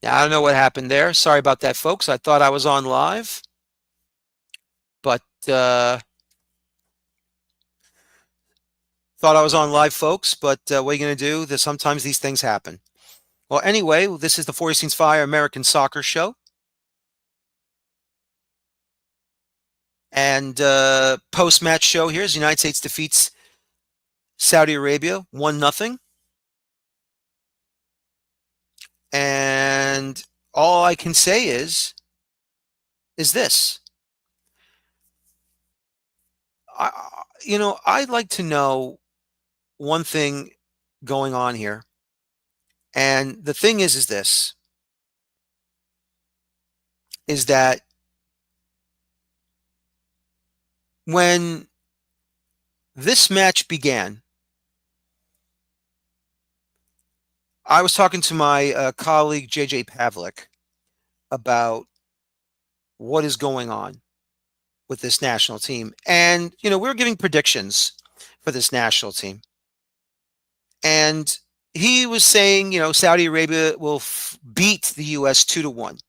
Now, I don't know what happened there. Sorry about that, folks. I thought I was on live, but what are you going to do? Sometimes these things happen. Well, anyway, this is the 40 Scenes Fire American Soccer Show. And post-match show here is the United States defeats Saudi Arabia 1-0. And all I can say is this. I'd like to know one thing going on here. And the thing is this, is that when this match began, I was talking to my colleague, JJ Pavlik, about what is going on with this national team. And, we were giving predictions for this national team. And he was saying, Saudi Arabia will beat the U.S. 2-1.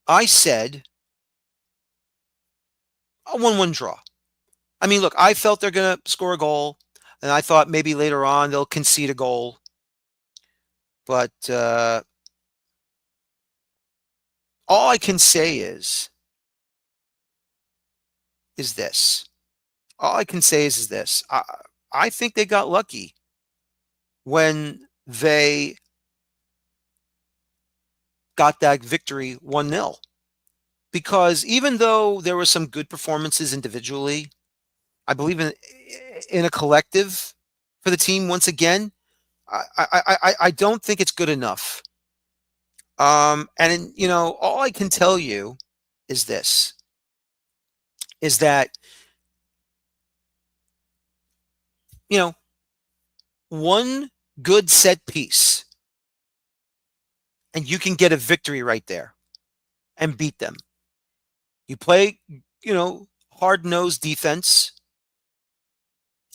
I said a 1-1 draw. I mean, look, I felt they're going to score a goal, and I thought maybe later on they'll concede a goal. But all I can say is this. All I can say is this. I think they got lucky when they got that victory 1-0. Because even though there were some good performances individually, I believe in a collective for the team once again. I don't think it's good enough. All I can tell you is this, is that, one good set piece and you can get a victory right there and beat them. You play, hard-nosed defense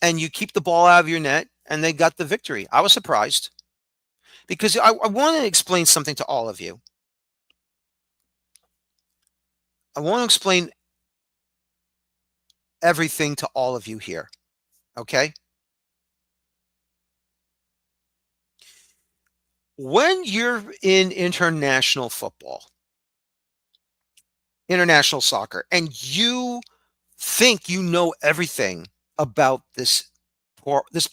and you keep the ball out of your net and they got the victory. I was surprised because I want to explain something to all of you. I want to explain everything to all of you here, okay? When you're in international football, international soccer, and you think you know everything about this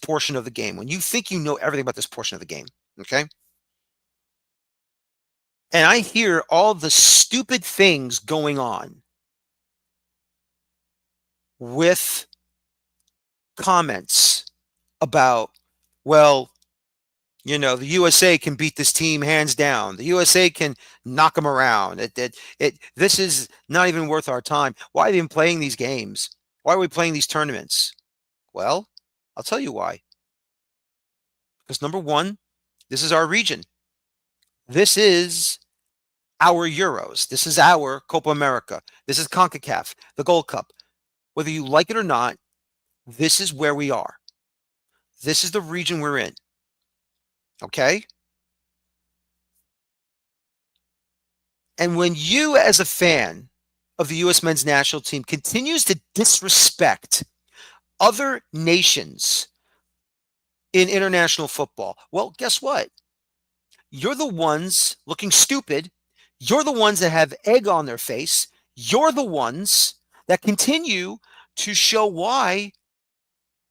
portion of the game, when you think you know everything about this portion of the game, okay? And I hear all the stupid things going on with comments about, well, the USA can beat this team hands down. The USA can knock them around. This is not even worth our time. Why are they even playing these games? Why are we playing these tournaments? Well, I'll tell you why. Because number one, this is our region. This is our Euros. This is our Copa America. This is CONCACAF, the Gold Cup. Whether you like it or not, this is where we are. This is the region we're in. Okay? And when you, as a fan of the U.S. men's national team, continues to disrespect other nations in international football, well, guess what? You're the ones looking stupid. You're the ones that have egg on their face. You're the ones that continue to show why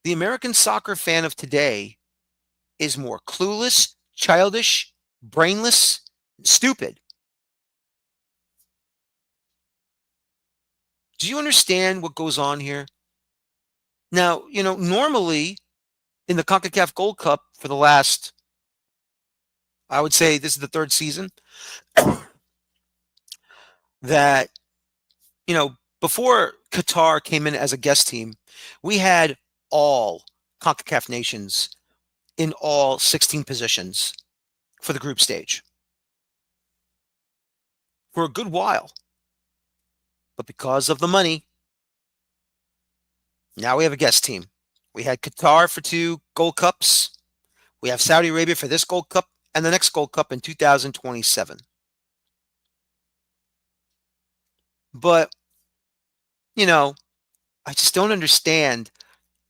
the American soccer fan of today is more clueless, childish, brainless, and stupid. Do you understand what goes on here? Now, normally in the CONCACAF Gold Cup for the last, I would say this is the third season, that, before Qatar came in as a guest team, we had all CONCACAF nations in all 16 positions for the group stage for a good while. But because of the money, now we have a guest team. We had Qatar for 2 Gold Cups. We have Saudi Arabia for this Gold Cup. and the next Gold Cup in 2027. But, you know, I just don't understand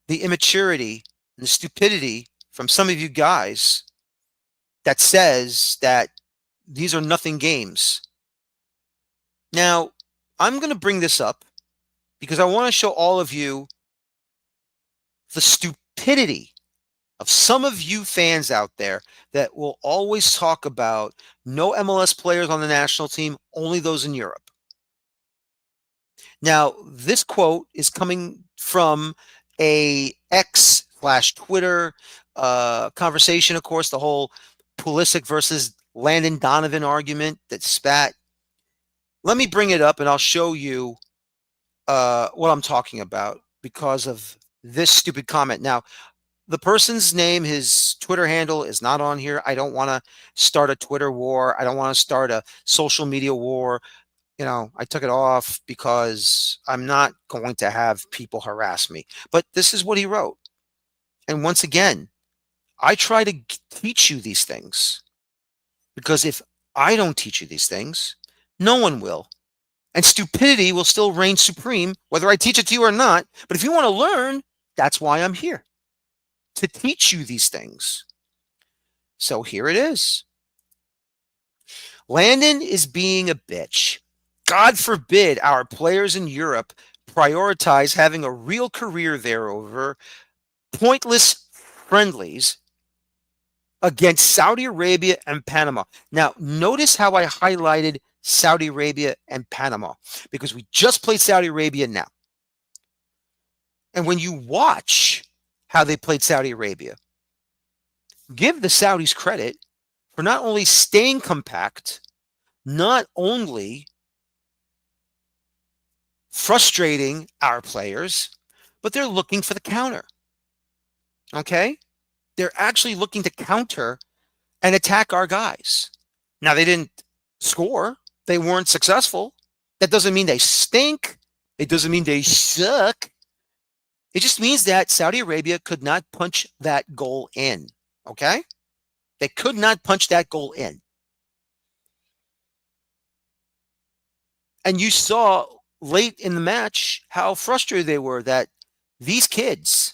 the immaturity and the stupidity from some of you guys that says that these are nothing games. Now, I'm going to bring this up because I want to show all of you the stupidity of some of you fans out there that will always talk about no MLS players on the national team, only those in Europe. Now, this quote is coming from a X slash Twitter conversation, of course, the whole Pulisic versus Landon Donovan argument that spat. Let me bring it up and I'll show you what I'm talking about because of this stupid comment. Now, the person's name, his Twitter handle is not on here. I don't want to start a Twitter war. I don't want to start a social media war. I took it off because I'm not going to have people harass me. But this is what he wrote. And once again, I try to teach you these things because if I don't teach you these things, no one will. And stupidity will still reign supreme, whether I teach it to you or not. But if you want to learn, that's why I'm here, to teach you these things. So here it is. Landon is being a bitch. God forbid our players in Europe prioritize having a real career there over pointless friendlies against Saudi Arabia and Panama. Now, notice how I highlighted Saudi Arabia and Panama because we just played Saudi Arabia now. And when you watch how they played Saudi Arabia, give the Saudis credit for not only staying compact, not only frustrating our players, but they're looking for the counter. Okay? They're actually looking to counter and attack our guys. Now, they didn't score. They weren't successful. That doesn't mean they stink. It doesn't mean they suck. It just means that Saudi Arabia could not punch that goal in. Okay? They could not punch that goal in. And you saw late in the match how frustrated they were that these kids,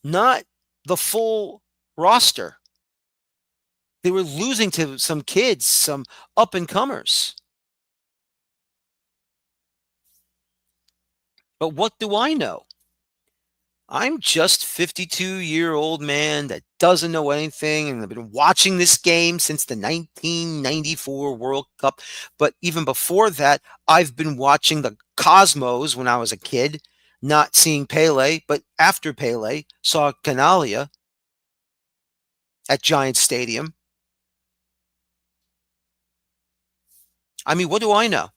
not the full roster, they were losing to some kids, some up-and-comers. But what do I know? I'm just 52-year-old man that doesn't know anything, and I've been watching this game since the 1994 World Cup. But even before that, I've been watching the Cosmos when I was a kid, not seeing Pele, but after Pele, saw Canalia at Giant Stadium. I mean, what do I know?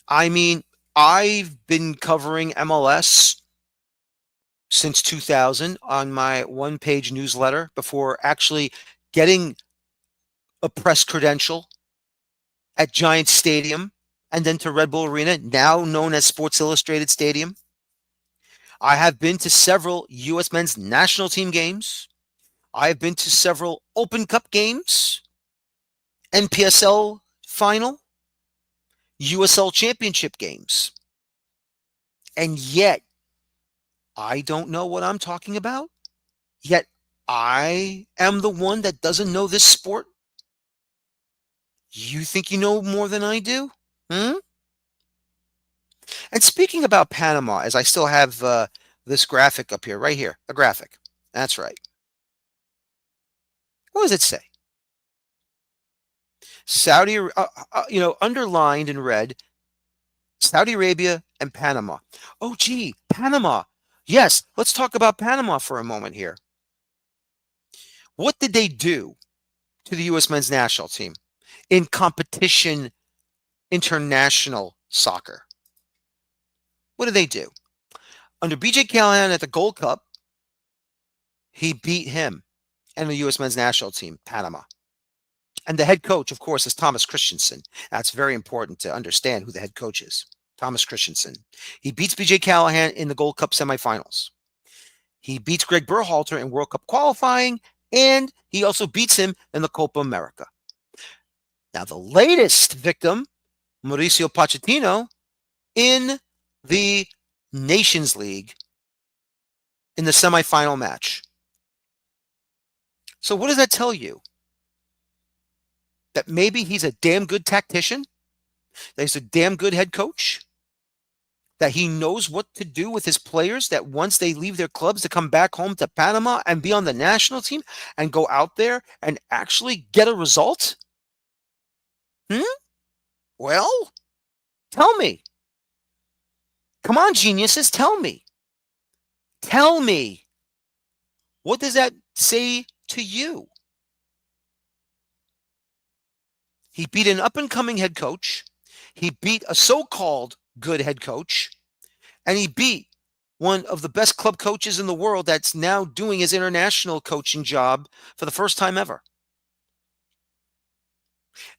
I mean, I've been covering MLS since 2000 on my one-page newsletter before actually getting a press credential at Giant Stadium and then to Red Bull Arena, now known as Sports Illustrated Stadium. I have been to several U.S. men's national team games. I have been to several Open Cup games, NPSL final, USL championship games. And yet, I don't know what I'm talking about. Yet, I am the one that doesn't know this sport. You think you know more than I do? And speaking about Panama, as I still have this graphic up here, right here, a graphic. That's right. What does it say? Saudi, underlined in red, Saudi Arabia and Panama. Oh, gee, Panama. Yes, let's talk about Panama for a moment here. What did they do to the U.S. men's national team in competition international soccer? What did they do? Under B.J. Callahan at the Gold Cup, he beat him and the U.S. men's national team, Panama. And the head coach, of course, is Thomas Christensen. That's very important to understand who the head coach is. Thomas Christensen. He beats B.J. Callahan in the Gold Cup semifinals. He beats Greg Berhalter in World Cup qualifying, and he also beats him in the Copa America. Now, the latest victim, Mauricio Pochettino, in the Nations League in the semifinal match. So, what does that tell you? That maybe he's a damn good tactician, that he's a damn good head coach, that he knows what to do with his players, that once they leave their clubs to come back home to Panama and be on the national team and go out there and actually get a result? Hmm? Well, tell me. Come on, geniuses, tell me. Tell me. What does that say to you? He beat an up and coming head coach. He beat a so called good head coach. And he beat one of the best club coaches in the world that's now doing his international coaching job for the first time ever.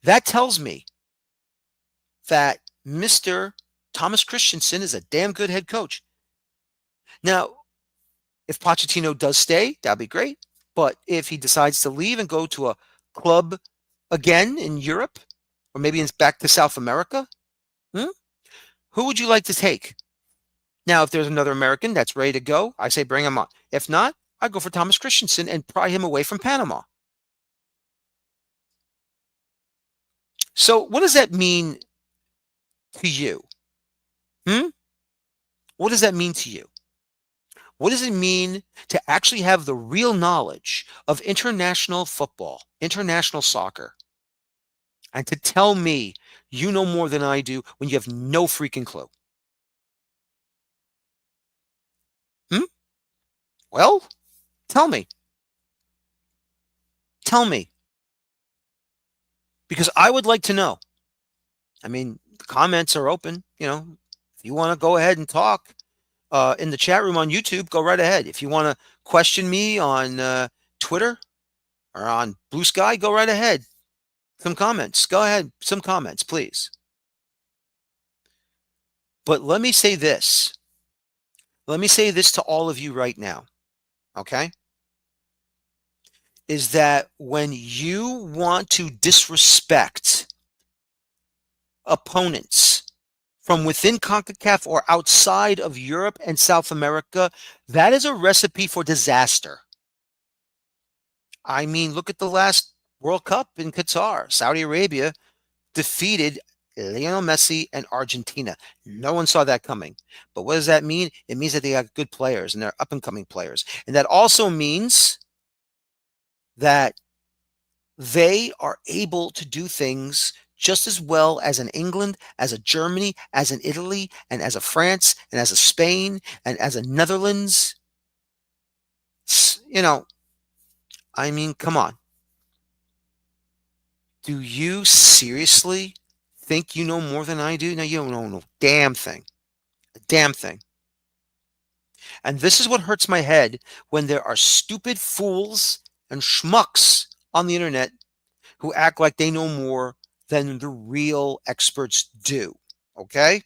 That tells me that Mr. Thomas Christensen is a damn good head coach. Now, if Pochettino does stay, that'd be great. But if he decides to leave and go to a club again in Europe, or maybe it's back to South America, who would you like to take? Now, if there's another American that's ready to go, I say bring him on. If not, I go for Thomas Christensen and pry him away from Panama. So, what does that mean to you? What does that mean to you? What does it mean to actually have the real knowledge of international football, international soccer, and to tell me you know more than I do when you have no freaking clue? Well, tell me. Tell me. Because I would like to know. I mean, the comments are open. If you want to go ahead and talk in the chat room on YouTube, go right ahead. If you want to question me on Twitter or on Blue Sky, go right ahead. Some comments. Go ahead. Some comments, please. But let me say this. Let me say this to all of you right now. Okay? Is that when you want to disrespect opponents from within CONCACAF or outside of Europe and South America, that is a recipe for disaster. I mean, look at the last World Cup in Qatar. Saudi Arabia defeated Lionel Messi and Argentina. No one saw that coming. But what does that mean? It means that they got good players and they're up and coming players. And that also means that they are able to do things just as well as in England, as a Germany, as in Italy, and as a France, and as a Spain, and as a Netherlands. I mean, come on. Do you seriously think you know more than I do? No, you don't know no damn thing. A damn thing. And this is what hurts my head when there are stupid fools and schmucks on the internet who act like they know more than the real experts do. Okay?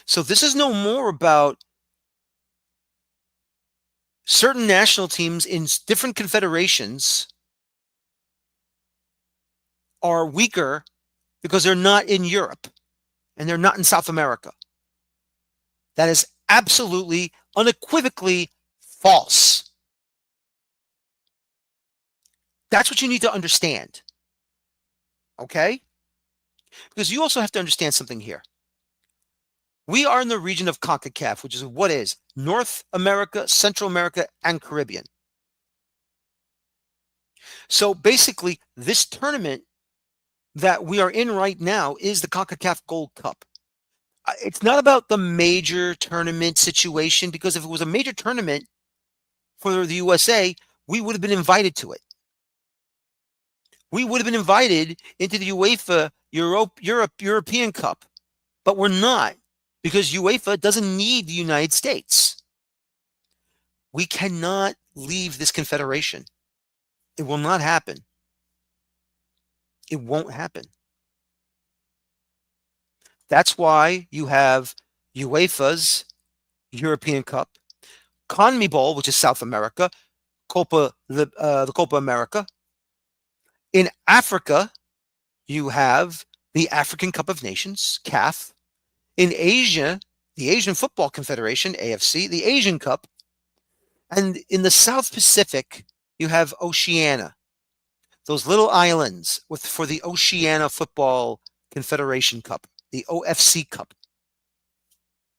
So this is no more about certain national teams in different confederations are weaker because they're not in Europe and they're not in South America. That is absolutely, unequivocally false. That's what you need to understand. Okay? Because you also have to understand something here. We are in the region of CONCACAF, which is what is North America, Central America, and Caribbean. So basically, this tournament that we are in right now is the CONCACAF Gold Cup. It's not about the major tournament situation, because if it was a major tournament for the USA, we would have been invited to it. We would have been invited into the UEFA European Cup, but we're not, because UEFA doesn't need the United States. We cannot leave this confederation. It will not happen. It won't happen. That's why you have UEFA's European Cup, CONMEBOL, which is South America, the Copa America. In Africa, you have the African Cup of Nations, CAF. In Asia, the Asian Football Confederation, AFC, the Asian Cup. And in the South Pacific, you have Oceania, those little islands for the Oceania Football Confederation Cup, the OFC Cup.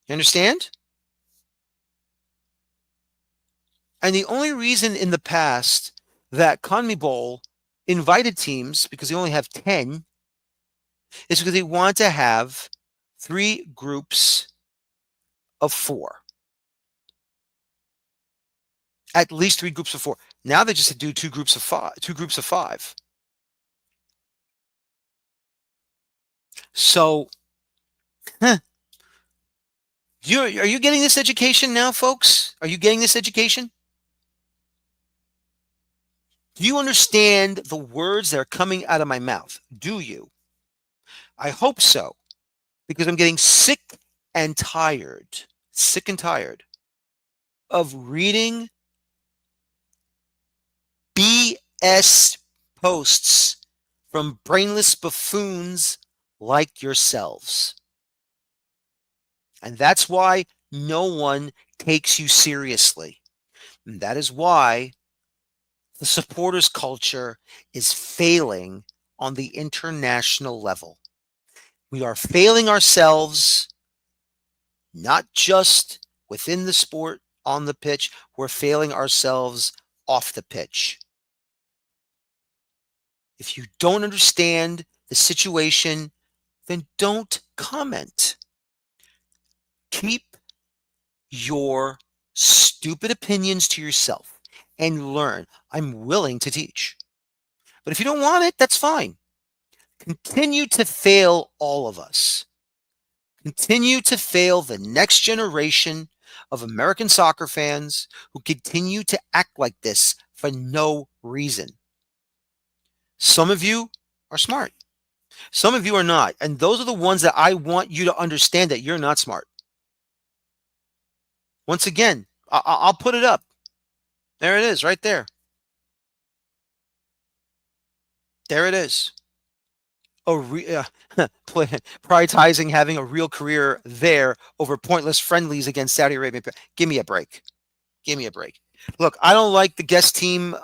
You understand? And the only reason in the past that CONMEBOL invited teams, because they only have 10, is because they want to have 3 groups of 4. At least 3 groups of 4. Now they just do 2 groups of 5. 2 groups of 5. So, are you getting this education now, folks? Are you getting this education? Do you understand the words that are coming out of my mouth? Do you? I hope so, because I'm getting sick and tired of reading BS posts from brainless buffoons like yourselves. And that's why no one takes you seriously. And that is why the supporters culture is failing on the international level. We are failing ourselves, not just within the sport on the pitch, we're failing ourselves off the pitch. If you don't understand the situation, then don't comment. Keep your stupid opinions to yourself and learn. I'm willing to teach. But if you don't want it, that's fine. Continue to fail all of us. Continue to fail the next generation of American soccer fans who continue to act like this for no reason. Some of you are smart. Some of you are not. And those are the ones that I want you to understand that you're not smart. Once again, I'll put it up. There it is, right there. There it is. Prioritizing having a real career there over pointless friendlies against Saudi Arabia. Give me a break. Give me a break. Look, I don't like the guest team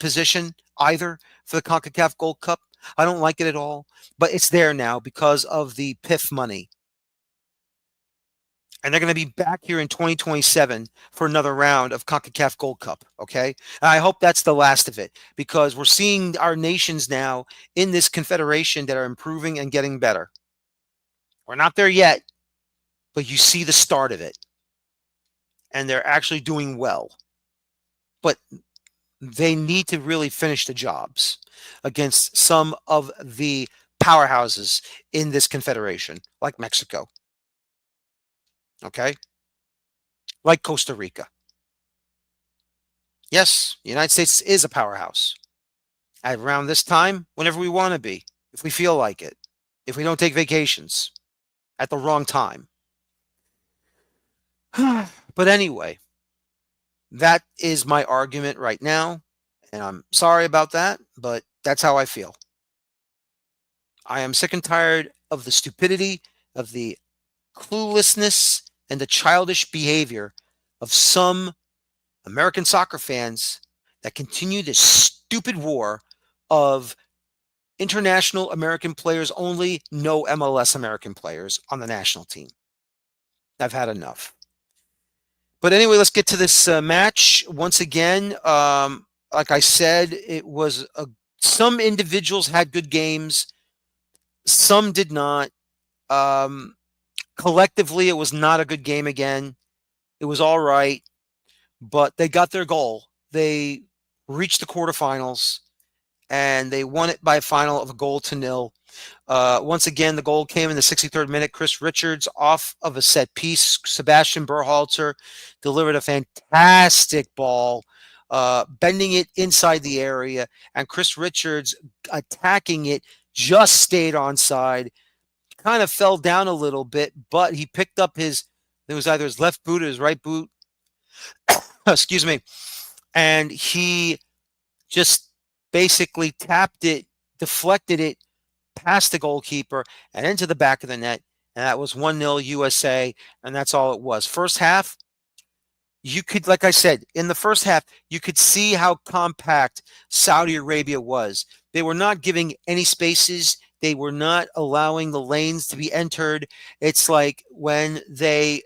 position either for the CONCACAF Gold Cup. I don't like it at all, but it's there now because of the PIF money. And they're going to be back here in 2027 for another round of CONCACAF Gold Cup, okay? And I hope that's the last of it because we're seeing our nations now in this confederation that are improving and getting better. We're not there yet, but you see the start of it. And they're actually doing well. But they need to really finish the jobs against some of the powerhouses in this confederation, like Mexico. Okay? Like Costa Rica. Yes, the United States is a powerhouse. At around this time, whenever we want to be, if we feel like it, if we don't take vacations at the wrong time. But anyway, that is my argument right now. And I'm sorry about that, but that's how I feel. I am sick and tired of the stupidity, of the cluelessness, and the childish behavior of some American soccer fans that continue this stupid war of international American players only, no MLS American players on the national team. I've had enough. But anyway, let's get to this match. Once again, like I said, it was some individuals had good games. Some did not. Collectively, it was not a good game again. It was all right, but they got their goal. They reached the quarterfinals, and they won it by a final of 1-0. Once again, the goal came in the 63rd minute. Chris Richards off of a set piece. Sebastian Berhalter delivered a fantastic ball, bending it inside the area, and Chris Richards attacking it just stayed onside. Kind of fell down a little bit, but he picked up it was either his left boot or his right boot. Excuse me. and he just basically tapped it, deflected it past the goalkeeper and into the back of the net. And that was 1-0 USA, and that's all it was. First half, you could, like I said, in the first half, you could see how compact Saudi Arabia was. They were not giving any spaces. They were not allowing the lanes to be entered. It's like when they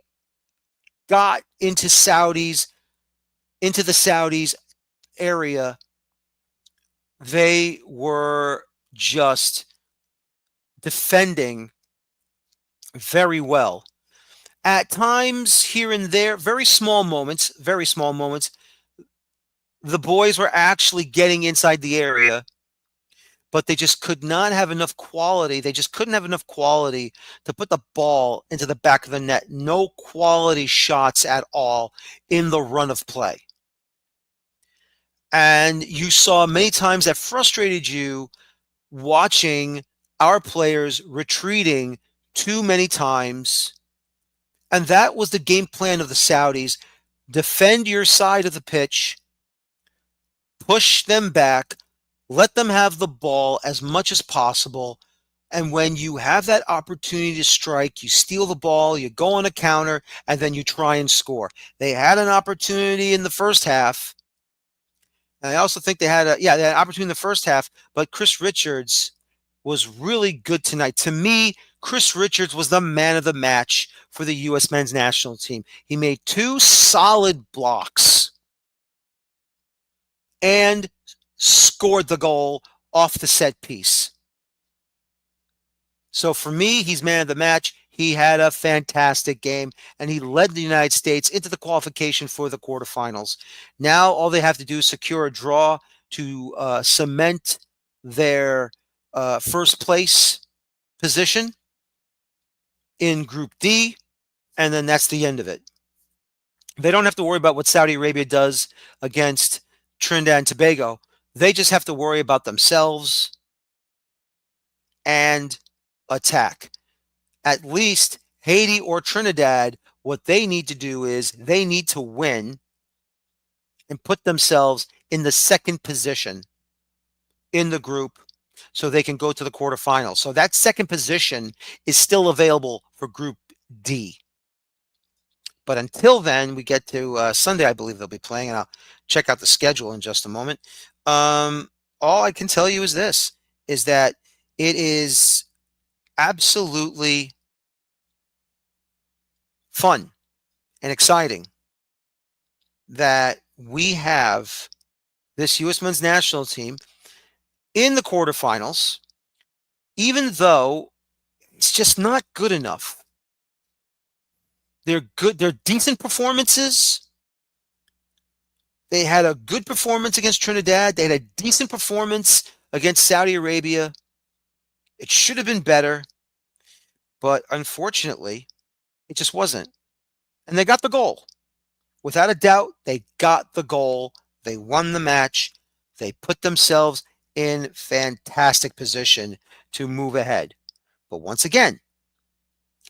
got into the Saudis area, they were just defending very well. At times here and there, very small moments, the boys were actually getting inside the area, but they just could not have enough quality. They just couldn't have enough quality to put the ball into the back of the net. No quality shots at all in the run of play. And you saw many times that frustrated you watching our players retreating too many times. And that was the game plan of the Saudis. Defend your side of the pitch, push them back, let them have the ball as much as possible. And when you have that opportunity to strike, you steal the ball, you go on a counter, and then you try and score. They had an opportunity in the first half. And I also think they had they had an opportunity in the first half, but Chris Richards was really good tonight. To me, Chris Richards was the man of the match for the U.S. men's national team. He made 2 solid blocks and scored the goal off the set piece. So for me, he's man of the match. He had a fantastic game, and he led the United States into the qualification for the quarterfinals. Now all they have to do is secure a draw to cement their first place position in Group D, and then that's the end of it. They don't have to worry about what Saudi Arabia does against Trinidad and Tobago. They just have to worry about themselves and attack. At least Haiti or Trinidad, what they need to do is they need to win and put themselves in the second position in the group so they can go to the quarterfinals. So that second position is still available for Group D. But until then, we get to Sunday, I believe they'll be playing, and I'll check out the schedule in just a moment. All I can tell you is this, is that it is absolutely fun and exciting that we have this U.S. men's national team in the quarterfinals, even though it's just not good enough. They're good. They're decent performances. They had a good performance against Trinidad. They had a decent performance against Saudi Arabia. It should have been better, but unfortunately, it just wasn't. And they got the goal. Without a doubt, they got the goal. They won the match. They put themselves in fantastic position to move ahead. But once again,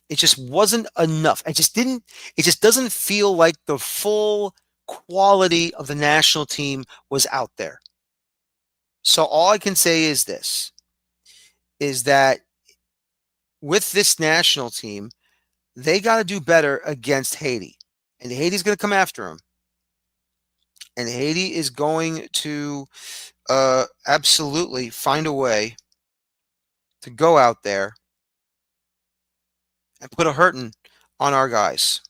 it just wasn't enough. It just doesn't feel like the full quality of the national team was out there. So all I can say is this, is that with this national team, they got to do better against Haiti. And Haiti's going to come after them. And Haiti is going to absolutely find a way to go out there and put a hurting on our guys.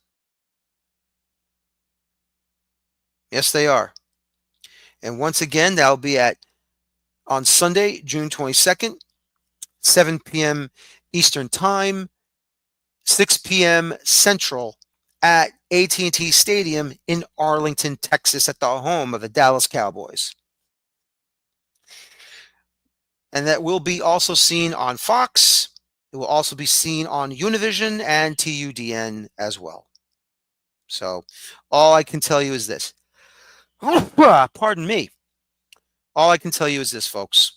Yes, they are. And once again, that'll be on Sunday, June 22nd, 7 p.m. Eastern Time, 6 p.m. Central at AT&T Stadium in Arlington, Texas, at the home of the Dallas Cowboys. And that will be also seen on Fox. It will also be seen on Univision and TUDN as well. So all I can tell you is this. Pardon me. All I can tell you is this, folks.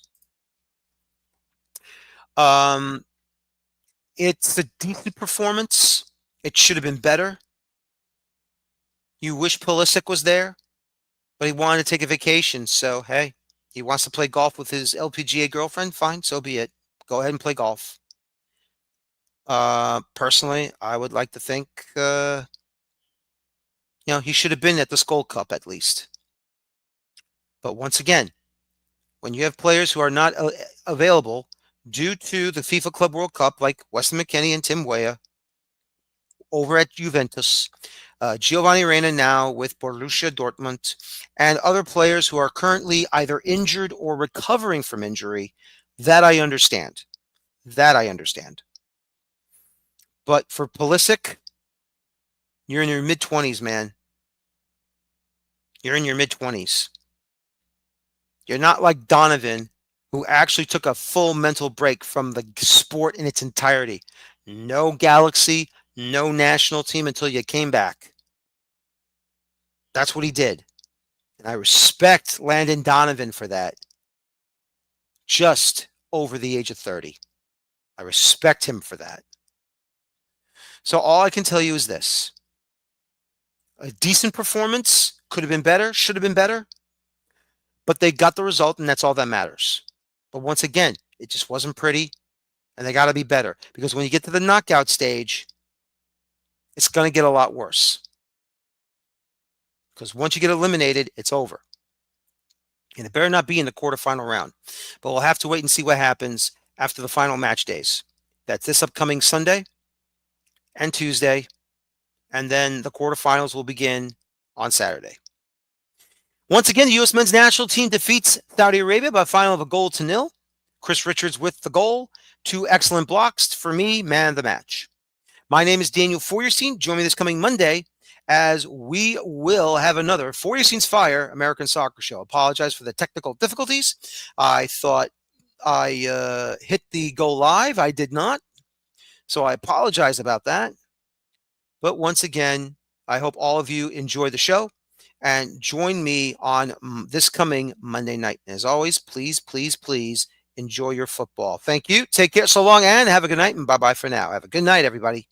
It's a decent performance. It should have been better. You wish Pulisic was there. but he wanted to take a vacation. So, hey, he wants to play golf with his LPGA girlfriend. Fine, so be it. Go ahead and play golf. Personally, I would like to think, he should have been at the Gold Cup at least. But once again, when you have players who are not available due to the FIFA Club World Cup, like Weston McKennie and Tim Weah over at Juventus, Giovanni Reyna now with Borussia Dortmund, and other players who are currently either injured or recovering from injury, that I understand. That I understand. But for Pulisic, you're in your mid-20s, man. You're in your mid-20s. You're not like Donovan, who actually took a full mental break from the sport in its entirety. No Galaxy, no national team until you came back. That's what he did. And I respect Landon Donovan for that. Just over the age of 30. I respect him for that. So all I can tell you is this. A decent performance, could have been better, should have been better, but they got the result, and that's all that matters. But once again, it just wasn't pretty, and they got to be better, because when you get to the knockout stage, it's going to get a lot worse. Because once you get eliminated, it's over. And it better not be in the quarterfinal round. But we'll have to wait and see what happens after the final match days. That's this upcoming Sunday and Tuesday. And then the quarterfinals will begin on Saturday. Once again, the U.S. men's national team defeats Saudi Arabia by a final of 1-0. Chris Richards with the goal. 2 excellent blocks. For me, man of the match. My name is Daniel Feuerstein. Join me this coming Monday as we will have another Feuerstein's Fire American Soccer Show. Apologize for the technical difficulties. I thought I hit the go live. I did not. So I apologize about that. But once again, I hope all of you enjoy the show and join me on this coming Monday night. And as always, please, please, please enjoy your football. Thank you. Take care. So long and have a good night. And bye-bye for now. Have a good night, everybody.